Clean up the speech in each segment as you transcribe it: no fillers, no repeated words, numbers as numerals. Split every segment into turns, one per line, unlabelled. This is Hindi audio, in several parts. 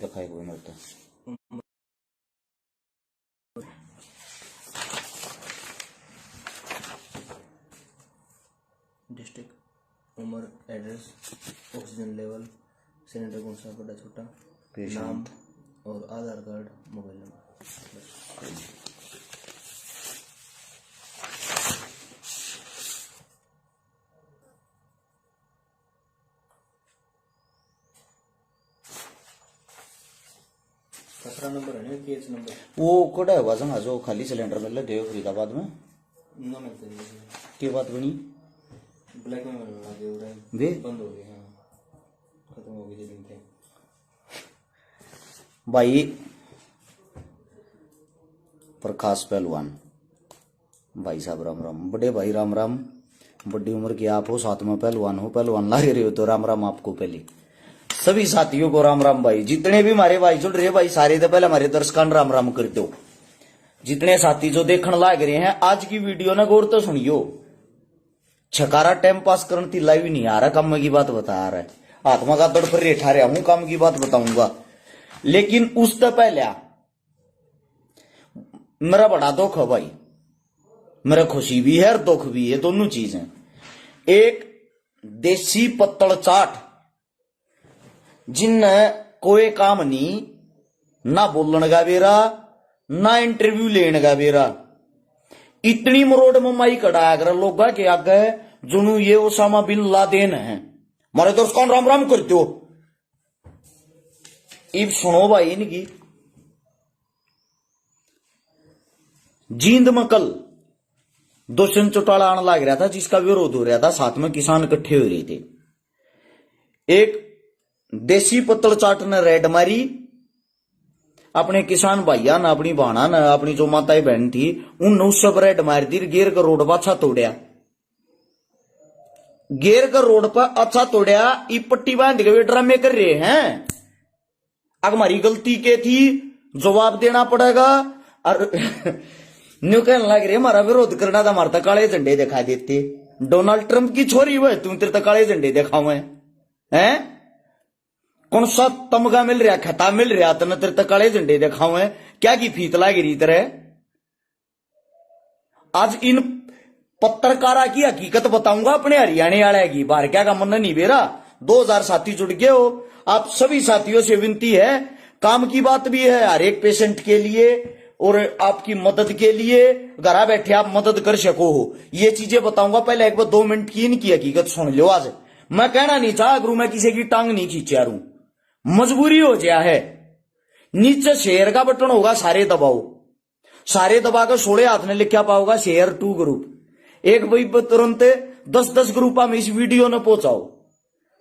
दिखाए हुए मिलता
डिस्ट्रिक्ट, उम्र, एड्रेस, ऑक्सीजन लेवल, सिलेंडर कौन सा बड़ा छोटा,
पेशेंट
नाम और आधार कार्ड, मोबाइल नंबर। बस। खतरा नंबर है ना, केस नंबर
वो कोड़ा हुआ संगा जो खाली सिलेंडर मिल रहे थे फरीदाबाद में
ना मिलता है।
के बात बनी
ब्लैक में मिलने लगे हो रहे
वे
बंद हो गए। हाँ, खत्म हो गए दिन थे।
भाई प्रकाश पहलवान भाई साहब राम राम, बड़े भाई राम राम, बड़ी उम्र के आप हो, साथ में पहलवान हो, पहलवान लाग रहे हो तो राम राम आपको। पहले सभी साथियों को राम राम भाई, जितने भी हमारे भाई जुड़ रहे भाई सारे तो पहले हमारे दर्शकान राम राम कर दो। जितने साथी जो देखने लाग रहे हैं आज की वीडियो ना गौर तो सुनियो। छकारा टाइम पास करने की लाइव नहीं आ रहा, काम की बात बता रहा है, आत्मा का दौड़ पर रेठा रहा हूं, काम की बात बताऊंगा। लेकिन उससे पहले मेरा बड़ा दुख है भाई, मेरा खुशी भी है और दुख भी है, दोनों चीज हैं। एक देसी पत्तल चाट जिन कोई काम नहीं, ना बोलने का बेरा ना इंटरव्यू लेने का बेरा, इतनी मरोड़ ममाई कड़ाया कर लोग के आगे जुनू ये ओसामा बिन लादेन है। मारे दोस्त कौन राम राम करते हो। इब सुनो भाई इनकी जींद में कल दुष्यंत चौटाला आने लग रहा था, जिसका विरोध हो रहा था, साथ में किसान इकट्ठे हो रहे थे। एक देसी पत्तल चाट ने रेड मारी, अपने किसान भाइया ने, अपनी बहना ने, अपनी जो माता बहन थी उन उससे रेड मार दी, गेर का रोड पर अच्छा तोड़िया, गेर का रोड पर अच्छा तोड़िया। ई पट्टी बांध के ड्रामे कर रहे हैं, अगर हमारी गलती के थी जवाब देना पड़ेगा। और न्यू कहने लग रहे हमारा विरोध करना था, हमारे तक काले झंडे दिखाई देते। डोनाल्ड ट्रंप की छोरी हुए तू, तेरे तक काले झंडे दिखावे हैं, कौन सा तमगा मिल रहा, खिताब मिल रहा, तेने तेरे तक काले झंडे दिखावे, क्या की फीत लागी तरह। आज इन पत्रकारा की हकीकत बताऊंगा अपने हरियाणा वाले की, बाहर क्या का मन नहीं बेरा। 2000 साथी जुड़ गए हो, आप सभी साथियों से विनती है, काम की बात भी है हर एक पेशेंट के लिए और आपकी मदद के लिए, घर बैठे आप मदद कर सको हो, ये चीजें बताऊंगा। पहले एक बार 2 मिनट की इनकी हकीकत सुन लो। आज मैं कहना नहीं चाह गुरु, मैं किसी की टांग नहीं खींचा रू, मजबूरी हो गया है। नीचे शेयर का बटन होगा, सारे दबाओ, सारे दबा कर 16 हाथ ने लिखा पाओगा शेयर टू ग्रुप, एक भाई तुरंत 10-10 ग्रुप में इस वीडियो ने पहुंचाओ।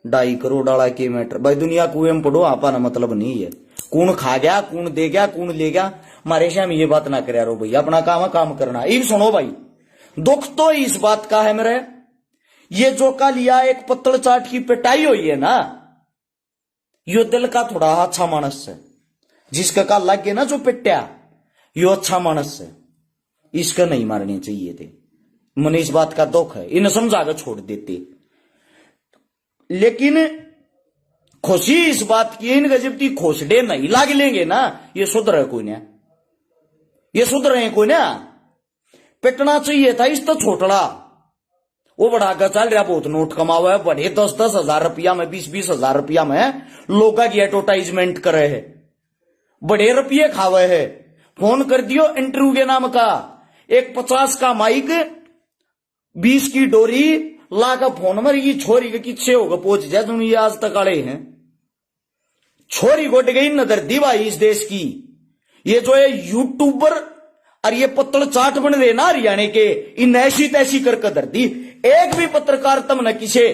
2.5 करोड़ वाला के मैटर भाई, दुनिया कुएं पढ़ो, आपा ना मतलब नहीं है, कौन खा गया, कौन दे गया, कौन ले गया, हमारे शाम ये बात ना करे रो भाई, अपना काम है काम करना। ये सुनो भाई, दुख तो इस बात का है मेरे, ये जो का लिया एक पत्तल चाट की पिटाई हुई है ना, यो दिल का थोड़ा अच्छा मानस है, जिसका का लग गया ना जो पिट्या, यो अच्छा मानस है, इसका नहीं मारनी चाहिए थे। मन इस बात का दुख है, इन्हें समझा कर छोड़ देते। लेकिन खुशी इस बात की, इन गजब की खोसडे नहीं लाग लेंगे ना, ये सुधर कोई ना, ये सुधर कोई ना, पिटना चाहिए था इस तो छोटड़ा। वो बड़ा आगे चल रहा, बहुत नोट कमावा है, बड़े 10-10 हजार रुपया में, 20-20 हजार रुपया में लोगों की एडवर्टाइजमेंट करे है, बड़े रुपये खावे है। फोन कर दियो इंटरव्यू के नाम का, एक 50 का माइक, 20 की डोरी ला का फोन में, ये छोरी के किस्से होगा पहुंच जाए तुम, ये आज तक आड़े हैं। छोरी गोट गई नजर दी भाई इस देश की, ये जो है यूट्यूबर और ये पत्तल चाट बन रहे ना हरियाणा के, इन ऐसी तैसी कर कदर दी। एक भी पत्रकार तुमने किसे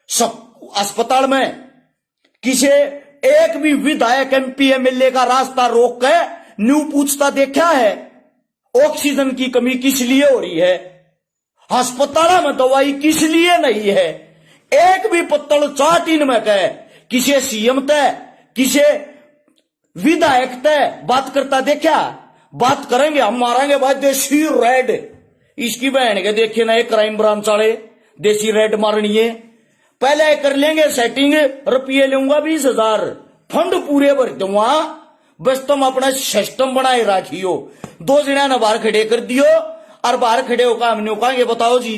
अस्पताल में, किसे एक भी विधायक MP MLA का रास्ता रोक के न्यू पूछता देखा है, ऑक्सीजन की कमी किस लिए हो रही है, अस्पताल में दवाई किस लिए नहीं है। एक भी पत्तल चाट इनमें कहे किसे CM तय, किसे विधायक तय बात करता देखा। बात करेंगे हम मारेंगे भाई देसी रेड, इसकी बहन के देखे ना एक क्राइम ब्रांच वाले देसी रेड मारनी है, पहले कर लेंगे सेटिंग, रुपये लूंगा 20,000, फंड पूरे भर दूंगा, बस तुम अपना सिस्टम बनाए राखियो। 2 जना ने बाहर खड़े कर दियो और बाहर खड़े होकर हमने कहा बताओ जी।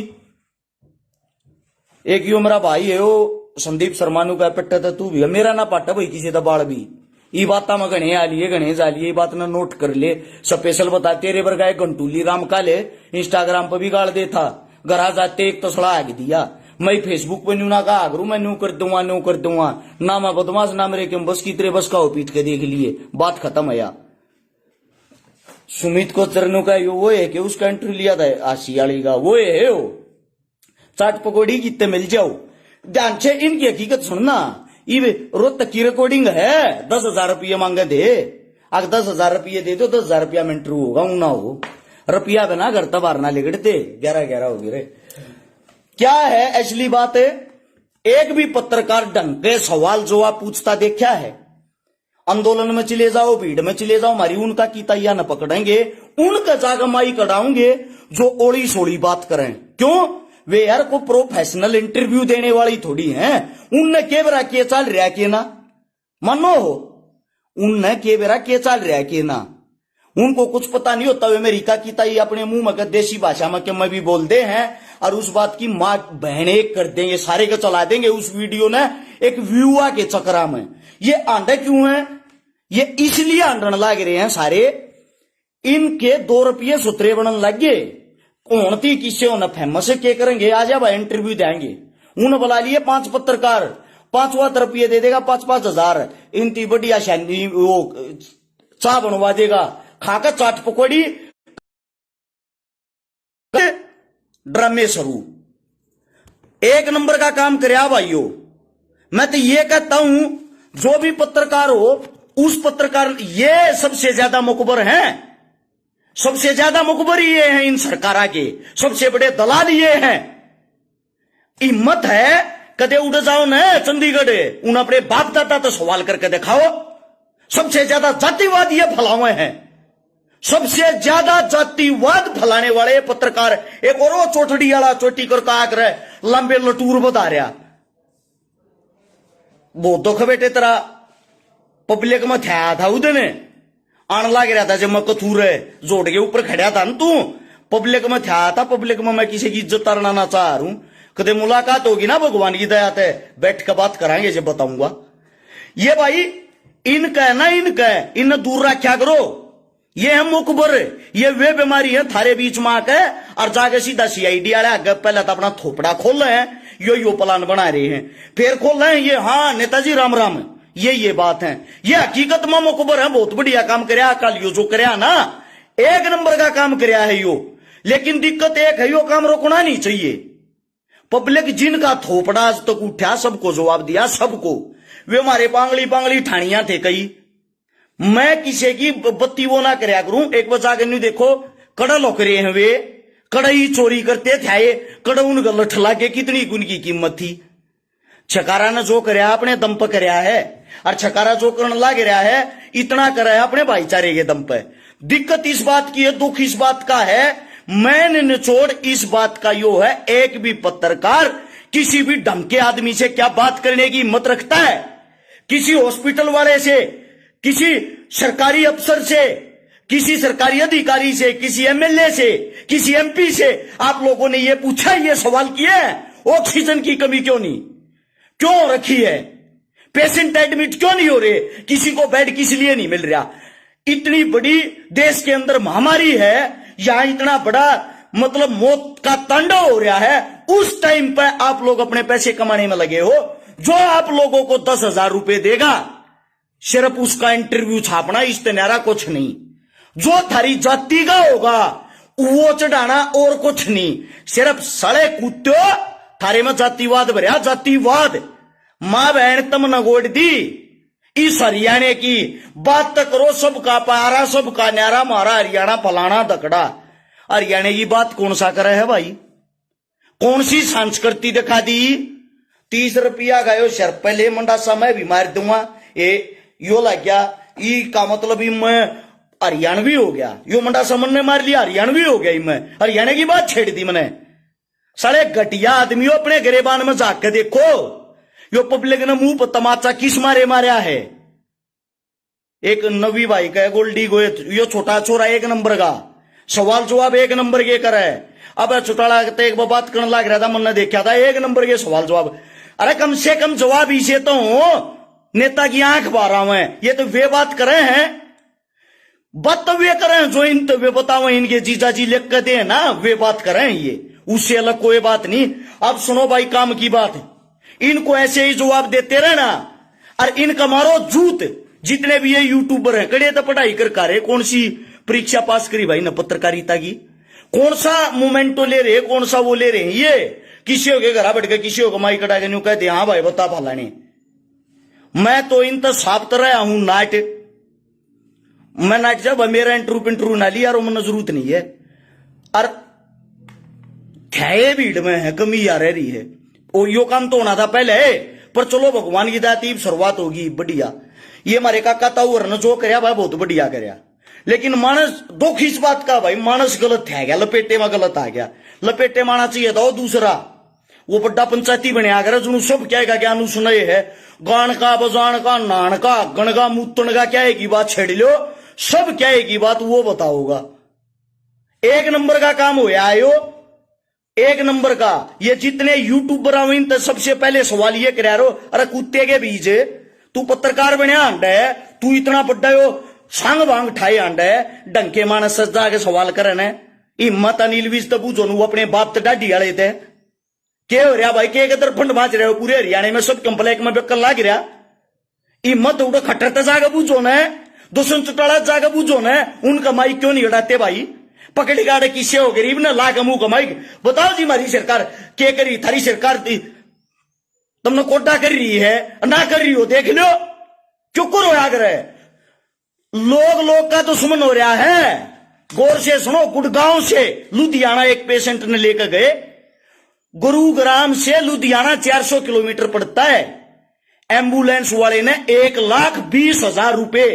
एक यो मेरा भाई है वो संदीप शर्मा नु का पिट्टा था तू भी मेरा ना पाटा भाई किसी का बाल भी ये बात में गणे आलिए गणे जालिए ये बात ना नोट कर ले। स्पेशल बता तेरे पर गाय घंटूली राम काले इंस्टाग्राम पर भी गाड़ दे था घरा जाते एक तसड़ा आग दिया। मैं फेसबुक पे न्यू ना कहा आगरू मैं न्यू कर दूंगा ना मैं बदमाश ना मेरे क्यों बस की तेरे बस का पीट के देख लिए बात खत्म है। सुमित को चरणों का यो वो है कि उसका एंट्री लिया था आशियाली का वो है वो चाट पकौड़ी कितने मिल जाओ ध्यान से इनकी हकीकत सुनना। ये रोज तक की रिकॉर्डिंग है 10,000 रुपये मांगे थे अगर 10,000 रुपये दे दो 10,000 रुपया में इंटरव्यू होगा ना हो रुपया बिना घर तबार ना लिगड़ते 11 हो गए रे। क्या है असली बात है एक भी पत्रकार ढंग के सवाल जवाब पूछता देखा है। आंदोलन में चले जाओ भीड़ में चले जाओ हमारी उनका कीता या न पकड़ेंगे उनका जागमाई कढ़ाऊंगे जो ओली सोली बात करें। क्यों वे यार को प्रोफेशनल इंटरव्यू देने वाली थोड़ी हैं। उनने के बेरा के चल रहा के ना मानो हो उनने के बेरा के चल रहा के ना उनको कुछ पता नहीं होता। वे अमेरिका की ताई अपने मुंह में देशी भाषा में मैं भी बोलते हैं और उस बात की मां बहने कर देंगे सारे को चला देंगे उस वीडियो ने एक व्यूआ के चक्रा में। ये आंडे क्यों है ये इसलिए आंडन लग रहे हैं सारे इनके 2 रुपये सुतरे बनने लग गए। कौन थी किससे उन्हें फेमस के करेंगे आ जा भाई इंटरव्यू देंगे उन्हें बुला लिए 5 पत्रकार 5 रुपये दे देगा 5-5 हजार इनती बढ़िया शादी वो चाह बनवा देगा खाकर चाट पकौड़ी ड्रामे शुरू 1 नंबर का काम करे भाइयों। मैं तो ये कहता हूं जो भी पत्रकार हो उस पत्रकार ये सबसे ज्यादा मुकबर हैं सबसे ज्यादा मुकबर ये हैं इन सरकारा के सबसे बड़े दलाल ये हैं। हिम्मत है कदे उड़ जाओ न चंडीगढ़ उन अपने बाप दादा तो सवाल करके दिखाओ। सबसे ज्यादा जातिवाद ये फैलावे हैं सबसे ज्यादा जातिवाद फैलाने वाले पत्रकार। एक और वो चोटड़ी वाला चोटी कर कहा करे लंबे लटूर बता रहा बहुत दुख बेटे तेरा पब्लिक में था उदने आने लग रहा था जब मैं कथूर जोड़ के ऊपर खड़ा था न तू पब्लिक में था पब्लिक में मैं किसी की इज्जत तरना ना चाह रहा हूं। कदे मुलाकात होगी ना भगवान की दया से बैठ के बात कराएंगे जब बताऊंगा। ये भाई इनका ना इन दूर रखा करो ये है मुकबर ये वे बीमारी है थारे बीच में आके और जाके सीधा CID वाले आगे पहले तो अपना थोपड़ा खोल रहे हैं यो प्लान बना रहे हैं फिर खोल रहे हैं ये हाँ नेताजी राम राम ये बात है। ये हकीकत में मुकबर है बहुत बढ़िया काम करया कल यो जो करया ना 1 नंबर का काम करया है यो। लेकिन दिक्कत एक है यो काम रोकना नहीं चाहिए। पब्लिक जिनका थोपड़ा आज तक उठा सबको जवाब दिया सबको वे हमारे पांगली ठाणियां थे कई मैं किसी की बत्ती वो ना करया करूं। एक बचा के नहीं देखो कड़ा लोकरे हैं वे कड़ाई चोरी करते थे कड़ा उन गलत लागे कितनी उनकी कीमत थी। छकारा ने जो करया अपने दम पर करया है और छकारा जो करने लग रहा है इतना कराया अपने भाईचारे के दम पे। दिक्कत इस बात की है दुख इस बात का है मैंने निचोड़ इस बात का यो है एक भी पत्रकार किसी भी ढंग के आदमी से क्या बात करने की हिम्मत रखता है। किसी हॉस्पिटल वाले से किसी सरकारी अफसर से किसी सरकारी अधिकारी से किसी MLA से किसी MP से आप लोगों ने ये पूछा ये सवाल किया है ऑक्सीजन की कमी क्यों रखी है पेशेंट एडमिट क्यों नहीं हो रहे किसी को बेड किस लिए नहीं मिल रहा। इतनी बड़ी देश के अंदर महामारी है यहां इतना बड़ा मतलब मौत का तांडव हो रहा है उस टाइम पर आप लोग अपने पैसे कमाने में लगे हो। जो आप लोगों को 10,000 रुपए देगा सिर्फ उसका इंटरव्यू छापना इस्तेनारा कुछ नहीं। जो थारी जाति का होगा वो चढ़ाना और कुछ नहीं सिर्फ सड़े कुत्तो थारे में जातिवाद भरया जातिवाद। मां बहन तम नगोड़ दी इस हरियाणा की बात तक करो सबका प्यारा सबका न्यारा मारा हरियाणा फलाना दकड़ा। हरियाणा की बात कौन सा करे है भाई कौन सी संस्कृति दिखा दी। 30 रुपया गयो सर पहले मंडासा मैं भी मार दूंगा ये यो लग गया ई का मतलब मैं हरियाणवी हो गया यो मंडासा मन ने मार लिया हरियाणवी हो गया मैं हरियाणा की बात छेड़ दी मैंने। सारे घटिया आदमियों अपने गरेबान में जाके देखो यो पब्लिक ने मुंह पर तमाचा किस मारे मारा है एक नवी भाई का है गोल्डी गोयत, यो छोटा छोरा 1 नंबर का, सवाल जवाब 1 नंबर के करे। अब चौटाला एक बात करने लग रहा था, मैंने देखा था 1 नंबर के सवाल जवाब। अरे कम से कम जवाब इसे तो नेता की आंख बारा में, ये तो वे बात करे हैं, बात तो वे करें जो इन तो वे बताओ इनके जीजा जी लिख के दे ना, वे बात करें, ये उससे अलग कोई बात नहीं। अब सुनो भाई काम की बात है, इनको ऐसे ही जवाब देते रहना और इनका मारो जूत। जितने भी ये यूट्यूबर हैं कड़े तो पढ़ाई कर रहे, कौन सी परीक्षा पास करी भाई ना पत्रकारिता की, कौन सा मोमेंटो ले रहे, कौन सा वो ले रहे हैं, ये किसी के घर बैठ के किसी को माई कटा के न्यू कहते हाँ भाई बता फलाने। मैं तो इन तो साफ तरह हूं नाट, मैं नाट जब मेरा इंटरव्यू ना लिया और मन जरूरत नहीं है, और थे भीड़ में है कमी आ रही है, और यो काम तो होना था पहले, पर चलो भगवान की दाती शुरुआत होगी बढ़िया। ये हमारे काका ताऊ ने जो करया भाई बहुत बढ़िया करया, लेकिन मानस दुख इस बात का भाई मानस गलत है गया, लपेटे में गलत आ गया। लपेटे में आना चाहिए था वो दूसरा, वो बड़ा पंचायती बनया कर जुनू सब क्या ज्ञान सुनाए है, गान का बजान का नान का गण का मुतन का क्या की बात छेड़ लो, सब क्या की बात वो बताओगा। 1 नंबर का काम होया आयो, 1 नंबर का। ये जितने यूट्यूबर आवे तो सबसे पहले सवाल ये करा रो, अरे कुत्ते के बीच तू पत्रकार बनया आंडा है, तू इतना बड्डा हो सांग भांग ठाए आंडा है, डंके मानस सजा के सवाल करने हिम्मत अनिल विज तो पूछो नू अपने बाप तो डाढ़ी आले थे, के हो रहा भाई, के दरफंड माच रहे हो पूरे हरियाणा में, सब कंप्लेक में बेकल लाग रहा। हिम्मत उड़ा खट्टर तो जाकर पूछो न, दुश्मन चौटाला जाकर पूछो न, उनका माइक क्यों नहीं उड़ाते भाई, पकड़ गाड़े किसे हो गरीब ना ला मुंह कमाई। बताओ जी हमारी सरकार क्या करी, थारी सरकार तुमने कोटा कर रही है ना कर रही हो, देख लो क्यों करो आग रहे, लोग का दुश्मन हो रहा है। गौर से सुनो, गुड़गांव से लुधियाना एक पेशेंट ने लेकर गए, गुरुग्राम से लुधियाना 400 किलोमीटर पड़ता है, एम्बुलेंस वाले ने 1,20,000 रुपए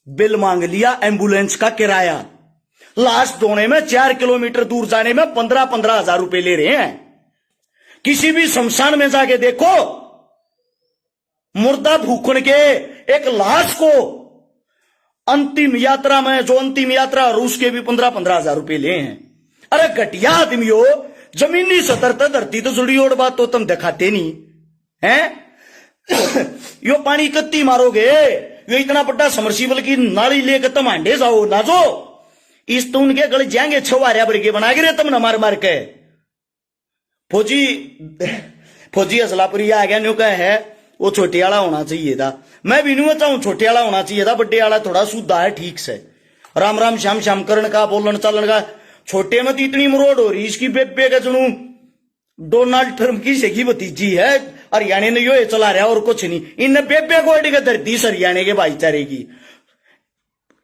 बिल मांग लिया एम्बुलेंस का किराया, लाश धोने में 4 किलोमीटर दूर जाने में 15-15 हजार रुपए ले रहे हैं। किसी भी शमशान में जाके देखो, मुर्दा भूखन के एक लाश को अंतिम यात्रा में, जो अंतिम यात्रा और उसके भी 15-15 हजार रुपए ले हैं। अरे घटिया आदमी हो, जमीनी सतर तो धरती तो जुड़ी और बात तो तुम दिखाते नहीं हैं। यो पानी कत्ती मारोगे, यो इतना बड़ा समरसीबल की नाली लेकर तुम हांडे जाओ ना, जो इस तो उनके गले जाएंगे छवारिया बरके बना के तुम न मार मार के। फौजी असलापुरी आ गया, न्यू का है वो छोटे वाला होना चाहिए था, मैं भी न्यू चाहूं छोटे वाला होना चाहिए था, बड्डे वाला थोड़ा सुधा है ठीक से, राम राम श्याम श्याम करण का बोलन चलन का। छोटे में तो इतनी मरोड़ हो रही, इसकी बेबे का जुनू डोनाल्ड ट्रंप की सेगी भतीजी है, हरियाणा ने यो चला रहा और कुछ नहीं, इन बेबे को अड़ी धरती हरियाणा के भाईचारे की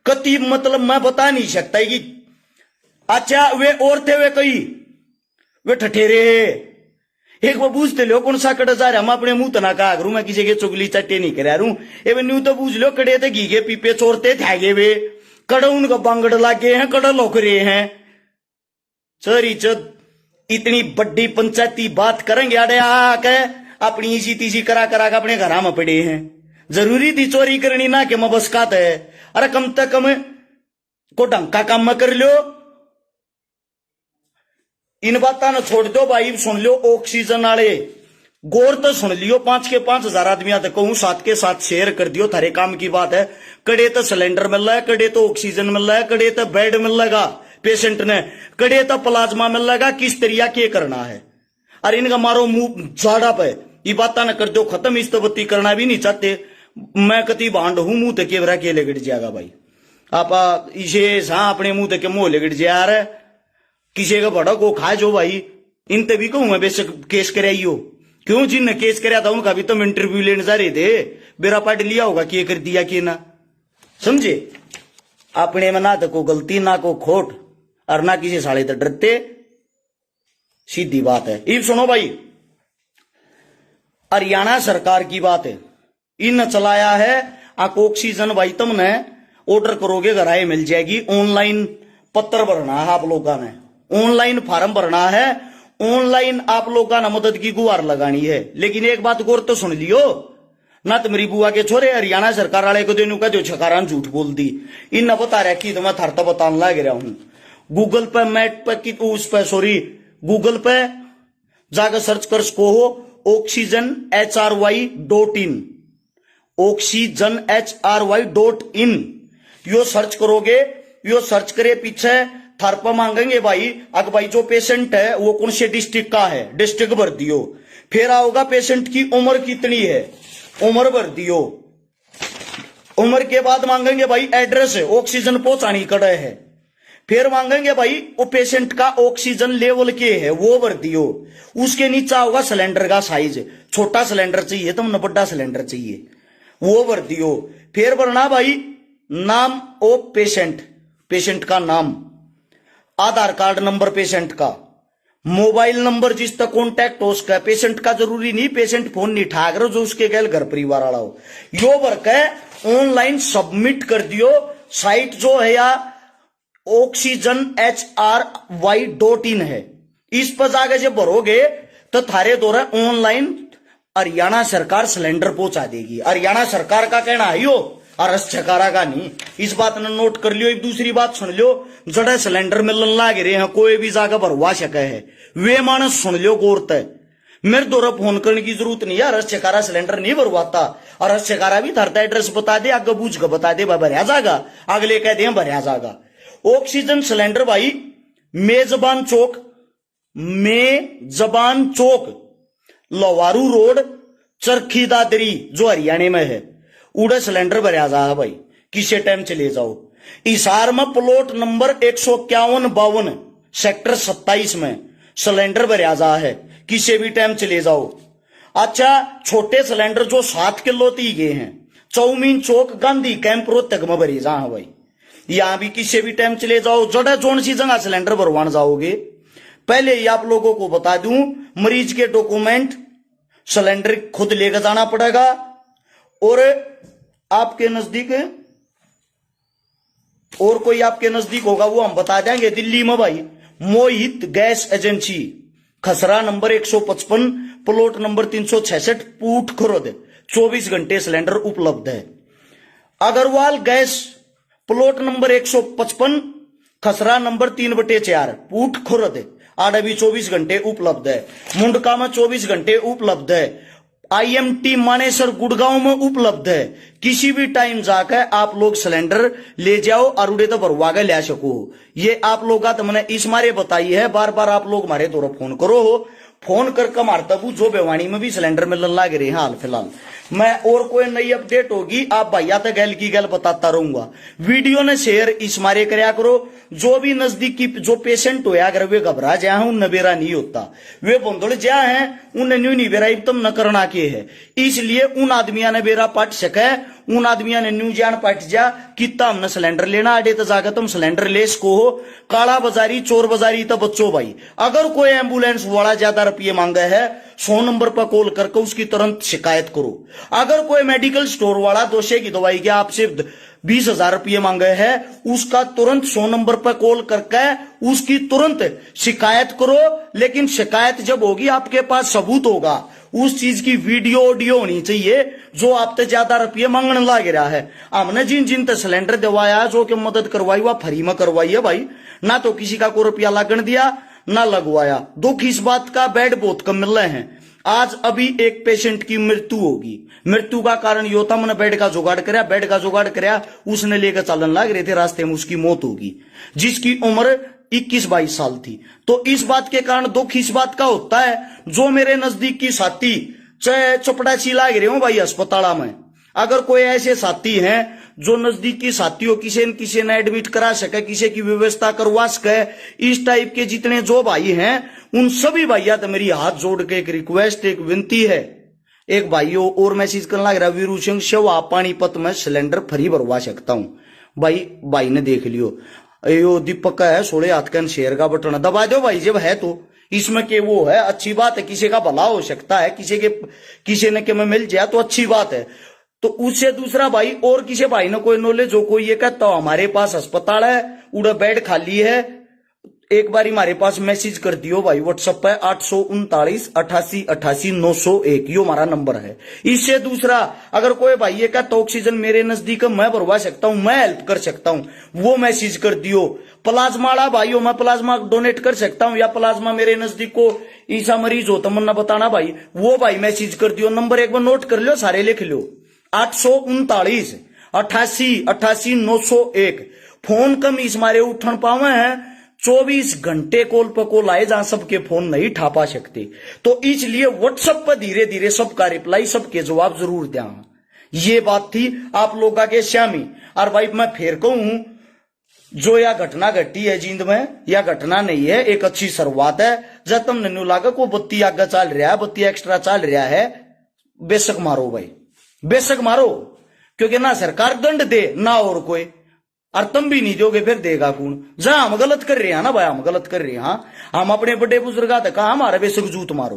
कति, मतलब मैं बता नहीं सकता कि अच्छा वे और थे वे कई वे ठठेरे, एक वो पूछते लो कौन सा कड़ा जा रहा, हम अपने मुंह तना का करूं, मैं किसी के चुगली चट्टे नहीं करा रू, एवं न्यू तो पूछ लो कड़े थे घी के पीपे चोरते थे वे, कड़ा उनका बांगड़ लागे हैं, कड़ा लोकरे हैं। चरी चद इतनी बड़ी पंचायती बात करेंगे अड़े आके अपनी इसी तीसी करा करा के अपने घर में पड़े हैं, जरूरी थी चोरी करनी ना कि मबस्कात है। अरे कम से कम को ढंग का काम कर लो, इन बातों ने छोड़ दो भाई। सुन लो ऑक्सीजन वाले गौर तो सुन लियो, 5 के 5,000 आदमी तक कहूं 7 के 7 शेयर कर दियो, थारे काम की बात है। कड़े तो सिलेंडर मिल रहा है, कड़े तो ऑक्सीजन मिल रहा है, कड़े तो बेड मिल लगा पेशेंट ने, कड़े तो प्लाज्मा मिल लगा, किस तरिया के करना है। अरे इनका मारो मुंह झाड़ा पे, ये बात न कर दो खत्म, इस तो बत्ती करना भी नहीं चाहते। मैं कति भांड हूं मुंह तक केवरा के लगट जाएगा भाई, आप इसे हाँ अपने मुंह तक मुंह लगट जा रहा है, किसी का बड़ा को खा जो भाई। इन तभी कहूं मैं बेशक केस कराइयो, क्यों जिनने केस कराया था उनका भी तुम इंटरव्यू लेने जा रहे थे, बेरा पाट लिया होगा कि कर दिया कि ना, समझे। अपने में ना तो को गलती ना को खोट और ना किसी साले तो डरते, सीधी बात है। इब सुनो भाई, हरियाणा सरकार की बात है, इन चलाया है आको ऑक्सीजन भाई, तुमने ऑर्डर करोगे घर आए मिल जाएगी। ऑनलाइन पत्र भरना है आप लोगों ने, ऑनलाइन फार्म भरना है, ऑनलाइन आप लोगों ने मदद की गुहार लगानी है। लेकिन एक बात गौर तो सुन लियो, ना तो मेरी बुआ के छोरे हरियाणा सरकार वाले को देनू का जो छकारा झूठ बोल दी इन बता रहा कि तो मैं थारता बताने लग रहा हूं। गूगल पे मैप पे की उस पे सॉरी गूगल पे जाकर सर्च कर सको हो ऑक्सीजन HRY.in ऑक्सीजन HRY.in यो सर्च करोगे। यो सर्च करे पीछे थार पर मांगेंगे भाई अगर भाई जो पेशेंट है वो कौन से डिस्ट्रिक्ट का है, डिस्ट्रिक्ट भर दियो। फिर आओगा पेशेंट की उम्र कितनी है, उम्र भर दियो। उम्र के बाद मांगेंगे भाई एड्रेस है, ऑक्सीजन पहुंचानी कड़े है। फिर मांगेंगे भाई वो पेशेंट का ऑक्सीजन लेवल के है वो भर दियो। उसके नीचे होगा सिलेंडर का साइज, छोटा सिलेंडर चाहिए तो न बड़ा सिलेंडर चाहिए वो भर दियो। फिर भरना भाई नाम ओ पेशेंट, पेशेंट का नाम, आधार कार्ड नंबर पेशेंट का, मोबाइल नंबर जिस तक कॉन्टैक्ट हो उसका। पेशेंट का जरूरी नहीं, पेशेंट फोन नहीं ठाक रहा जो उसके गैल घर परिवार वाला हो। यो भर के ऑनलाइन सबमिट कर दियो। साइट जो है या ऑक्सीजन HRY.in है, इस पर जाकर जब भरोगे तो थारे द्वारा ऑनलाइन हरियाणा सरकार सिलेंडर पहुंचा देगी। हरियाणा सरकार का कहना है यो, और छकारा का नहीं। इस बात ने नोट कर लियो। एक दूसरी बात सुन लियो, जड़े सिलेंडर मिलन लाग रहे हैं कोई भी जाकर भरवा सके है वे मानस सुन लियो गौर तय। मेरे द्वारा फोन करने की जरूरत नहीं है। छकारा सिलेंडर नहीं भरवाता और छकारा भी धरता एड्रेस बता दे, आगे बूझ के बता दे भरया जाएगा, अगले कह दे भरया जाएगा। ऑक्सीजन सिलेंडर भाई मेजबान चौक लोवारू रोड चरखी दादरी जो हरियाणा में है उड़े सिलेंडर भरया जा भाई, किसी टाइम चले जाओ। हिसार में प्लॉट नंबर 151-52 सेक्टर 27 में सिलेंडर भरया जा है, किसी भी टाइम चले जाओ। अच्छा छोटे सिलेंडर जो 7 किलो ती गए हैं चौमीन चौक गांधी कैंप रोहतक में भरी जा भाई, यहां भी किसी भी टाइम चले जाओ। जड़ा जोन सी जगह सिलेंडर भरवाने जाओगे पहले ही आप लोगों को बता दूं मरीज के डॉक्यूमेंट सिलेंडर खुद लेकर जाना पड़ेगा। और आपके नजदीक और कोई आपके नजदीक होगा वो हम बता देंगे। दिल्ली में भाई मोहित गैस एजेंसी खसरा नंबर 155 प्लॉट नंबर 366 पूट खुर्द 24 घंटे सिलेंडर उपलब्ध है। अग्रवाल गैस प्लॉट नंबर 155 खसरा नंबर 3/4 पूट खुर्द आड़ा भी 24 घंटे उपलब्ध है। मुंडका में 24 घंटे उपलब्ध है। IMT मानेसर गुड़गांव में उपलब्ध है। किसी भी टाइम जाकर आप लोग सिलेंडर ले जाओ और उड़े तो भरवा के ले सको। ये आप लोग का तो मैंने इस मारे बताई है, बार बार आप लोग हमारे द्वारा फोन करो हो, फोन करके मारता हूं। जो बेवानी में भी सिलेंडर मिलने लग रहे हैं हाल फिलहाल। मैं और कोई नई अपडेट होगी आप भैया तक गैल की गैल बताता रहूंगा। वीडियो ने शेयर इस मारे करया करो। जो भी नजदीकी जो पेशेंट होया अगर वे घबरा जाए उन नबेरा नहीं होता, वे बंदोड़ जा है उन न्यू नहीं बेरा तुम न करना के है। इसलिए उन आदमिया ने बेरा पट सके, उन आदमिया ने न्यू जान पट जा कितना हमने सिलेंडर लेना अडे तो जाकर तुम सिलेंडर ले सको हो। काला बाजारी चोर बाजारी तो बच्चों भाई, अगर कोई एम्बुलेंस वाला ज्यादा रुपये मांगा है 100 नंबर पर कॉल करके उसकी तुरंत शिकायत करो। अगर कोई मेडिकल स्टोर वाला दोषे की दवाई के आपसे 20,000 रुपये मांगे है उसका तुरंत 100 नंबर पर कॉल करके उसकी तुरंत शिकायत करो। लेकिन शिकायत जब होगी आपके पास सबूत होगा, उस चीज की वीडियो ऑडियो होनी चाहिए जो आप तो ज्यादा रुपये मांगने लग रहा है। हमने जिन जिन तक सिलेंडर दिवाया जो कि मदद करवाई वह फ्री में करवाई है भाई, ना तो किसी का कोई रुपया लगन दिया ना लगवाया। दुख इस बात का बेड बहुत कम मिल रहे हैं। आज अभी एक पेशेंट की मृत्यु होगी, मृत्यु का कारण यो था मैंने बेड का जुगाड़ कराया, उसने लेकर चलन लग रहे थे, रास्ते में उसकी मौत होगी जिसकी उम्र 21-22 साल थी। तो इस बात के कारण दुख इस बात का होता है जो मेरे नजदीक की साथी चाहे चपड़ाची लाग रहे हो भाई अस्पताल में, अगर कोई ऐसे साथी हैं जो नजदीकी साथी हो किसी ने एडमिट करा सके, किसी की व्यवस्था करवा सके, इस टाइप के जितने जो भाई हैं उन सभी भाइया तो मेरी हाथ जोड़ के एक रिक्वेस्ट एक विनती है। एक भाइयों और मैसेज करने लग रहा वीरू सिंह सेवा पानीपत में सिलेंडर फ्री भरवा सकता हूं। भाई ने देख लियो यो दीपक का है 16 हाथ का शेयर का बटन दबा दो भाई जब है तो इसमें के वो है अच्छी बात है, किसी का भला हो सकता है, किसी ने के में मिल जाए तो अच्छी बात है। तो उससे दूसरा भाई और किसी भाई ने कोई नॉलेज हो कोई ये कहता हमारे पास अस्पताल है उड़ा बेड खाली है एक बार हमारे पास मैसेज कर दियो भाई व्हाट्सएप पे 839 88 88 901 यो हमारा नंबर है। इससे दूसरा, अगर कोई भाई ये कहता ऑक्सीजन मेरे नजदीक मैं भरवा सकता हूं, मैं हेल्प कर सकता हूं, वो मैसेज कर दियो। प्लाज्मा भाइयों, मैं प्लाज्मा डोनेट कर सकता हूं या प्लाज्मा मेरे नजदीक को ईसा मरीज हो तो मन्ना बताना भाई, वो भाई मैसेज कर दियो। नंबर एक बार नोट कर लो, सारे लिख लो, 839 88 88 901। फोन कम इस मारे उठन पावे हैं, 24 घंटे कॉल पर कॉल आए जहां सबके फोन नहीं ठा पा सकते, तो इसलिए व्हाट्सएप पर धीरे धीरे सबका रिप्लाई, सबके जवाब जरूर दिया। ये बात थी आप लोग के श्यामी। और भाई मैं फिर कहूं, जो यह घटना घटी है जींद में, यह घटना नहीं है, एक अच्छी शुरुआत है। जब तुमने न्यू लागा को बत्ती आगे चल रहा है, बत्ती एक्स्ट्रा चल रहा है, बेशक मारो भाई, बेशक मारो, क्योंकि ना सरकार दंड दे ना और कोई, और तुम भी नहीं दोगे फिर देगा कौन? जहां हम गलत कर रहे हैं ना भाई, हम गलत कर रहे हैं, हाँ, हम अपने बड़े बुजुर्ग कहा हमारा बेशक जूत मारो,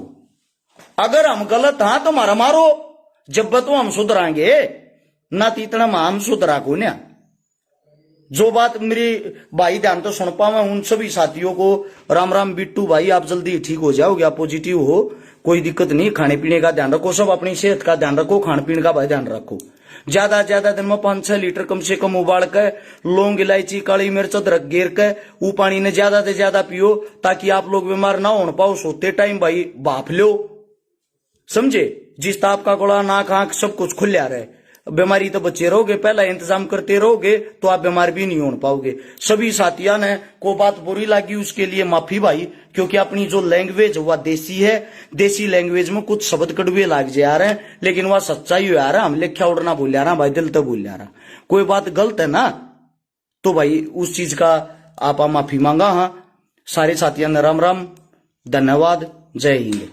अगर हम गलत हाँ तो हमारा मारो, जब तो हम सुधराएंगे ना, तो इतना हम सुधरा को ना। जो बात मेरी भाई ध्यान तो सुन पावा, उन सभी साथियों को राम राम। बिट्टू भाई आप जल्दी ठीक हो जाओगे, आप पॉजिटिव हो, कोई दिक्कत नहीं। खाने पीने का ध्यान रखो, सब अपनी सेहत का ध्यान रखो, खाने पीने का भाई ध्यान रखो। ज्यादा ज्यादा दिन में 5-6 लीटर कम से कम उबाल के लौंग इलायची काली मिर्च अदरक गेर के वो पानी ने ज्यादा से ज्यादा पियो, ताकि आप लोग बीमार ना हो पाओ। सोते टाइम भाई भाप लो, समझे, जिस ताप का गोला नाक आंख सब कुछ खुलिया रहे, बीमारी तो बचे रहोगे। पहला इंतजाम करते रहोगे तो आप बीमार भी नहीं हो पाओगे। सभी साथियों ने को बात बुरी लगी उसके लिए माफी भाई, क्योंकि अपनी जो लैंग्वेज वह देसी है, देसी लैंग्वेज में कुछ शब्द कड़वे लाग जा रहे हैं, लेकिन वह सच्चाई हो रहा, हम लिखा उड़ना बोल रहा भाई, दिल तो बोल रहा। कोई बात गलत है ना तो भाई उस चीज का आप माफी मांगा। हाँ, सारे साथियों ने राम राम, धन्यवाद, जय हिंद।